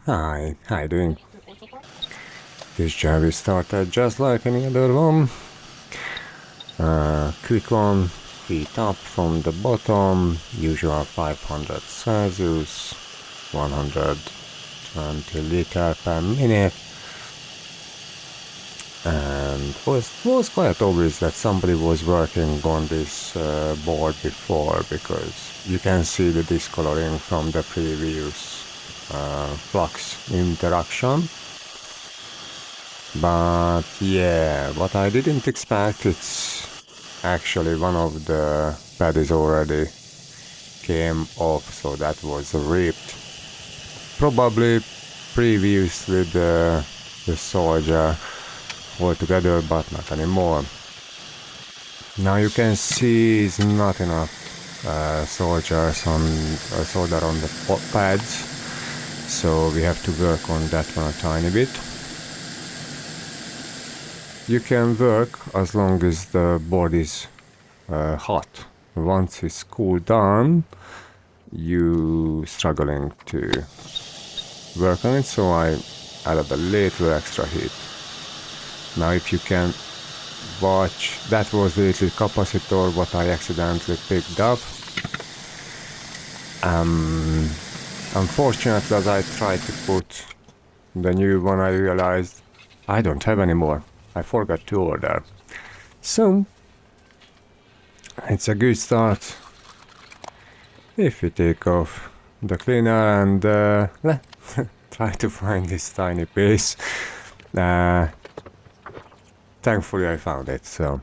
Hi, how you doing? This job is started just like any other one. Click on heat up from the bottom, usual 500 Celsius, 120 liter per minute. And was quite obvious that somebody was working on this board before, because you can see the discoloring from the previous flux interaction. But yeah, what I didn't expect, it's actually one of the pads already came off, so that was ripped. Probably previously the soldier altogether, but not anymore. Now you can see it's not enough solder on the pads, so we have to work on that one a tiny bit. You can work as long as the board is hot. Once it's cooled down, you struggling to work on it, so I added a little extra heat. Now if you can watch, that was the little capacitor what I accidentally picked up. Unfortunately, as I tried to put the new one, I realized I don't have any more. I forgot to order. So it's a good start if we take off the cleaner and try to find this tiny piece. Thankfully I found it, so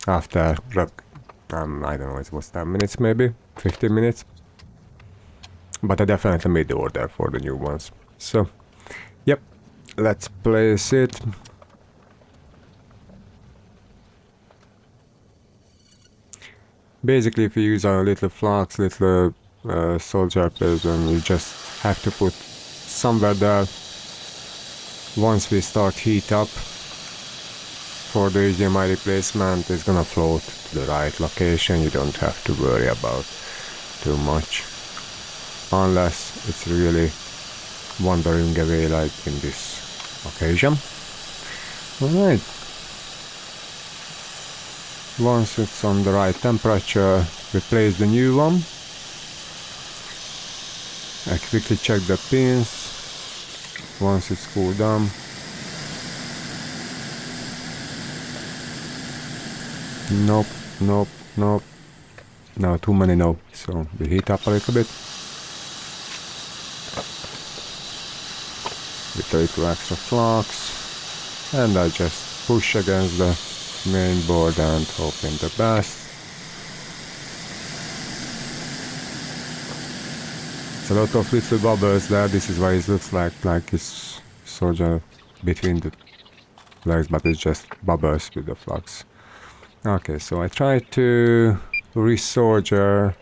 after I don't know, it was 10 minutes maybe, 15 minutes. But I definitely made the order for the new ones. So, yep, let's place it. Basically, if you use a little flux, little soldier prism, you just have to put somewhere there. Once we start heat up for the HDMI replacement, it's gonna float to the right location. You don't have to worry about too much, unless it's really wandering away like in this occasion. Alright. Once it's on the right temperature, replace the new one. I quickly check the pins. Once it's cooled down. Nope, nope, nope. No, too many nope. So we heat up a little bit. With a little extra flux. And I just push against the main board and hope in the best. It's a lot of little bubbles there. This is why it looks like it's soldier between the legs, but it's just bubbles with the flux. Okay, so I tried to resolder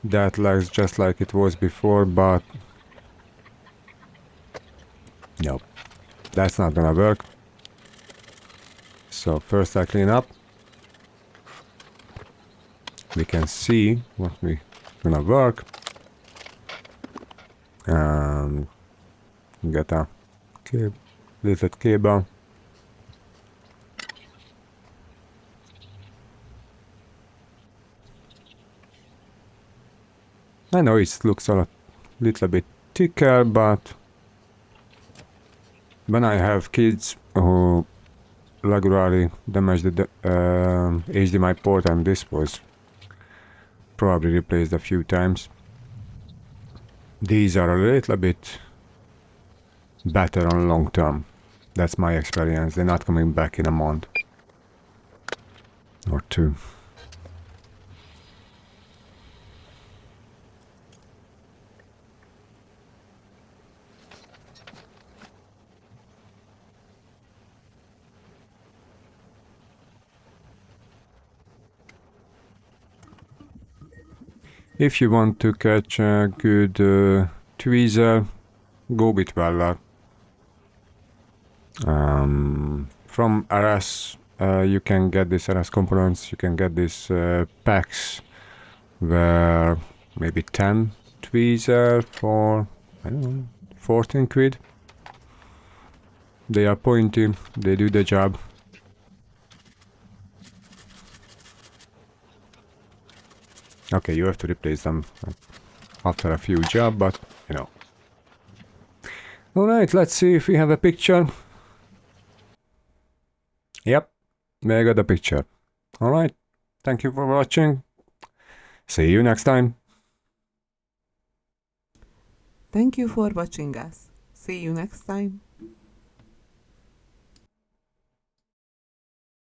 that legs just like it was before, but nope, that's not gonna work. So first I clean up. We can see what we gonna work. And get a little cable. I know it looks a little bit thicker, but when I have kids who regularly damage the HDMI port, and this was probably replaced a few times, these are a little bit better on long term. That's my experience. They're not coming back in a month or two. If you want to catch a good tweezer, go with Weller. From RS, you can get these RS components, you can get these packs where maybe 10 tweezer for, I don't know, 14 quid. They are pointy, they do the job. Okay, you have to replace them after a few jobs, but you know. Alright, let's see if we have a picture. Yep, I got a picture. Alright, thank you for watching. See you next time. Thank you for watching us. See you next time.